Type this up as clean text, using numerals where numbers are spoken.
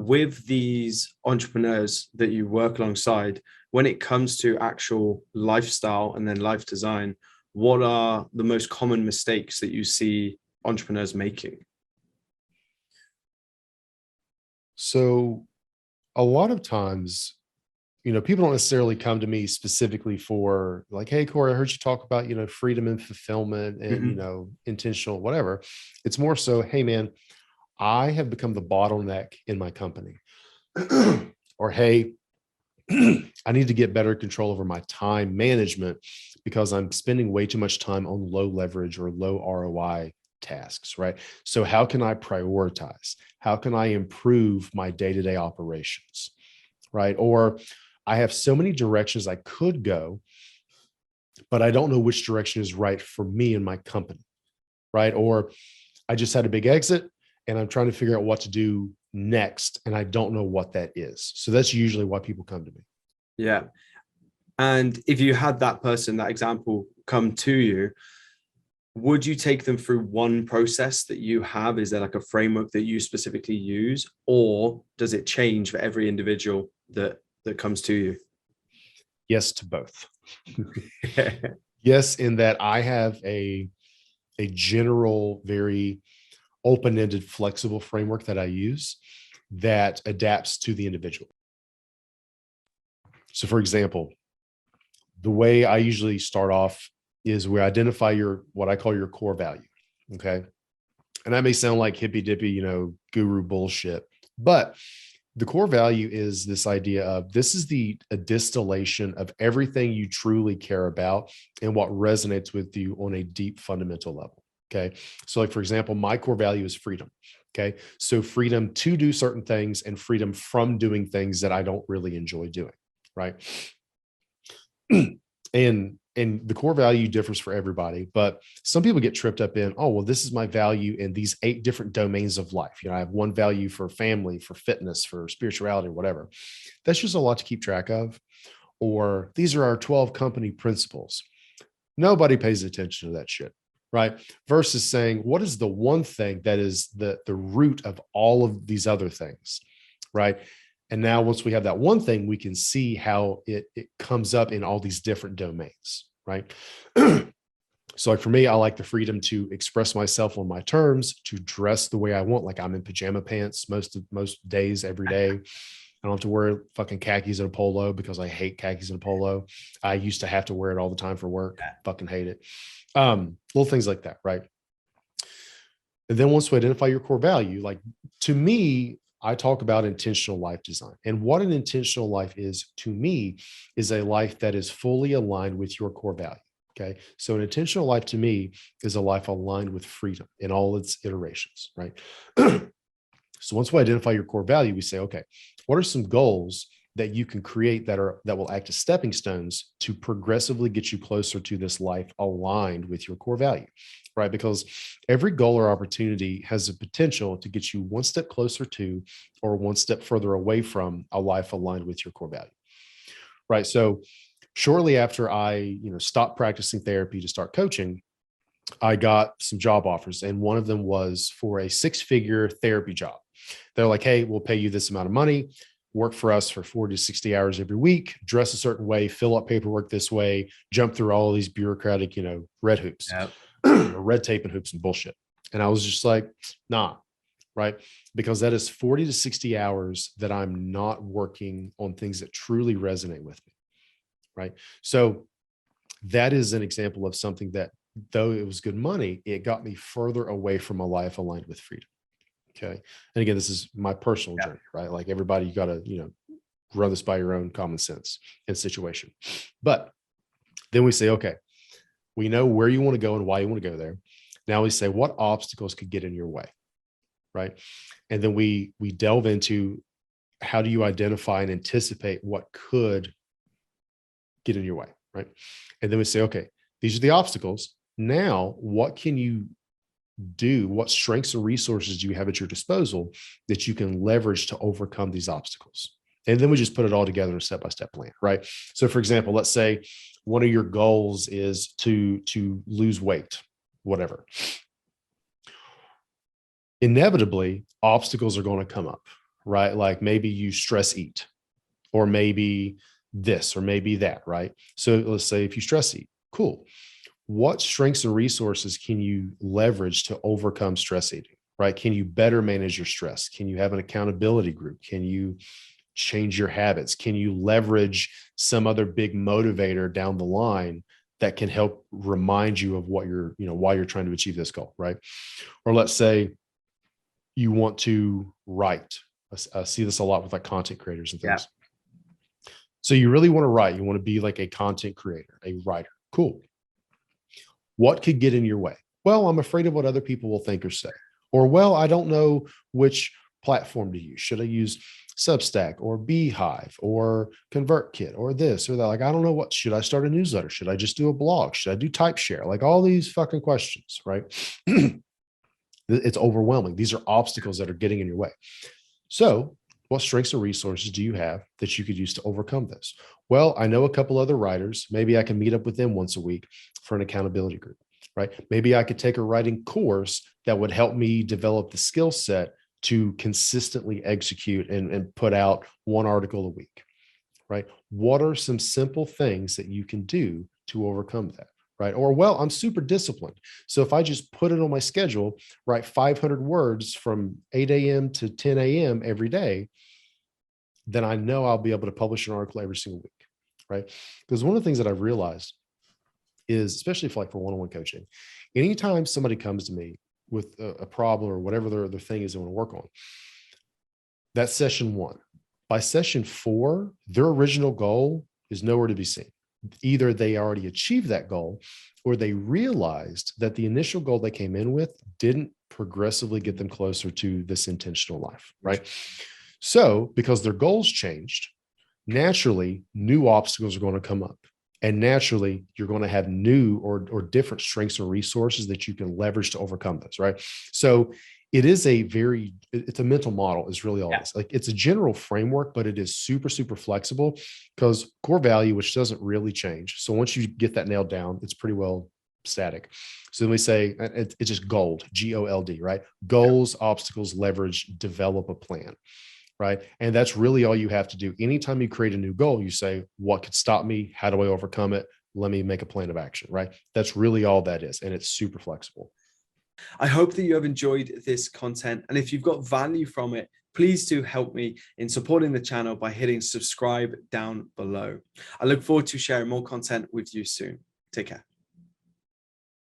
with these entrepreneurs that you work alongside, when it comes to actual lifestyle and then life design, what are the most common mistakes that you see entrepreneurs making? So a lot of times, people don't necessarily come to me specifically for like, hey, Corey, I heard you talk about, freedom and fulfillment and, Mhm. intentional, whatever. It's more so, hey, man, I have become the bottleneck in my company. Or, hey, I need to get better control over my time management because I'm spending way too much time on low leverage or low ROI tasks, right? So how can I prioritize? How can I improve my day-to-day operations, right? Or I have so many directions I could go, but I don't know which direction is right for me and my company, right? Or I just had a big exit and I'm trying to figure out what to do next and I don't know what that is. So that's usually why people come to me. Yeah. And if you had that person, that example come to you, would you take them through one process that you have? Is there like a framework that you specifically use, or does it change for every individual that comes to you? Yes to both. Yes, in that I have a general, very open-ended, flexible framework that I use that adapts to the individual. So for example, the way I usually start off is we identify your what I call your core value. Okay. And that may sound like hippy dippy, guru bullshit, but the core value is this idea of this is a distillation of everything you truly care about and what resonates with you on a deep fundamental level. Okay. So, like, for example, my core value is freedom. Okay. So, freedom to do certain things and freedom from doing things that I don't really enjoy doing. Right. And the core value differs for everybody, but some people get tripped up in, oh, well, this is my value in these 8 different domains of life. I have one value for family, for fitness, for spirituality, whatever. That's just a lot to keep track of. Or these are our 12 company principles. Nobody pays attention to that shit, right? Versus saying, what is the one thing that is the root of all of these other things, right? And now once we have that one thing, we can see how it comes up in all these different domains, right? So like for me, I like the freedom to express myself on my terms, to dress the way I want. Like I'm in pajama pants most days, every day. I don't have to wear fucking khakis and a polo because I hate khakis and a polo. I used to have to wear it all the time for work. Fucking hate it. Little things like that, right? And then once we identify your core value, like to me, I talk about intentional life design. And what an intentional life is to me is a life that is fully aligned with your core value. Okay. So an intentional life to me is a life aligned with freedom in all its iterations, right? So once we identify your core value, we say, okay, what are some goals that you can create that will act as stepping stones to progressively get you closer to this life aligned with your core value, right? Because every goal or opportunity has the potential to get you one step closer to or one step further away from a life aligned with your core value, right? So shortly after I, stopped practicing therapy to start coaching, I got some job offers, and one of them was for a 6-figure therapy job. They're like, hey, we'll pay you this amount of money, work for us for 40 to 60 hours every week, dress a certain way, fill out paperwork this way, jump through all of these bureaucratic, red hoops, Yeah. or red tape and hoops and bullshit. And I was just like, nah, right? Because that is 40 to 60 hours that I'm not working on things that truly resonate with me, right? So that is an example of something that, though it was good money, it got me further away from a life aligned with freedom. Okay. And again, this is my personal journey, right? Like everybody, you got to, run this by your own common sense and situation. But then we say, okay, we know where you want to go and why you want to go there. Now we say, what obstacles could get in your way, right? And then we delve into how do you identify and anticipate what could get in your way, right? And then we say, okay, these are the obstacles. Now, what can you do? What strengths and resources do you have at your disposal that you can leverage to overcome these obstacles? And then we just put it all together in a step-by-step plan, right? So for example, let's say one of your goals is to lose weight, whatever. Inevitably, obstacles are going to come up, right? Like maybe you stress eat, or maybe this, or maybe that, right? So let's say if you stress eat, cool. What strengths and resources can you leverage to overcome stress eating, right? Can you better manage your stress? Can you have an accountability group? Can you change your habits? Can you leverage some other big motivator down the line that can help remind you of what you're, why you're trying to achieve this goal, right? Or let's say you want to write. I see this a lot with like content creators and things. Yeah. So you really want to write. You want to be like a content creator, a writer. Cool. What could get in your way? Well, I'm afraid of what other people will think or say. Or, well, I don't know which platform to use. Should I use Substack or Beehive or ConvertKit or this or that? Like, I don't know what, should I start a newsletter? Should I just do a blog? Should I do type share? Like all these fucking questions, right? It's overwhelming. These are obstacles that are getting in your way. So what strengths and resources do you have that you could use to overcome this? Well, I know a couple other writers. Maybe I can meet up with them once a week for an accountability group, right? Maybe I could take a writing course that would help me develop the skill set to consistently execute and put out one article a week, right? What are some simple things that you can do to overcome that? Right? Or, well, I'm super disciplined. So if I just put it on my schedule, write 500 words from 8 a.m. to 10 a.m. every day, then I know I'll be able to publish an article every single week, right? Because one of the things that I've realized is, especially for one-on-one coaching, anytime somebody comes to me with a problem or whatever their thing is they want to work on, that's session 1. By session 4, their original goal is nowhere to be seen. Either they already achieved that goal, or they realized that the initial goal they came in with didn't progressively get them closer to this intentional life, right? So because their goals changed, naturally new obstacles are going to come up, and naturally you're going to have new or different strengths or resources that you can leverage to overcome those, right? So it's a mental model is really all it is. Like it's a general framework, but it is super, super flexible because core value, which doesn't really change. So once you get that nailed down, it's pretty well static. So then we say it's just GOLD, GOLD, right? Goals, obstacles, leverage, develop a plan, right? And that's really all you have to do. Anytime you create a new goal, you say, what could stop me? How do I overcome it? Let me make a plan of action, right? That's really all that is. And it's super flexible. I hope that you have enjoyed this content. And if you've got value from it, please do help me in supporting the channel by hitting subscribe down below. I look forward to sharing more content with you soon. Take care.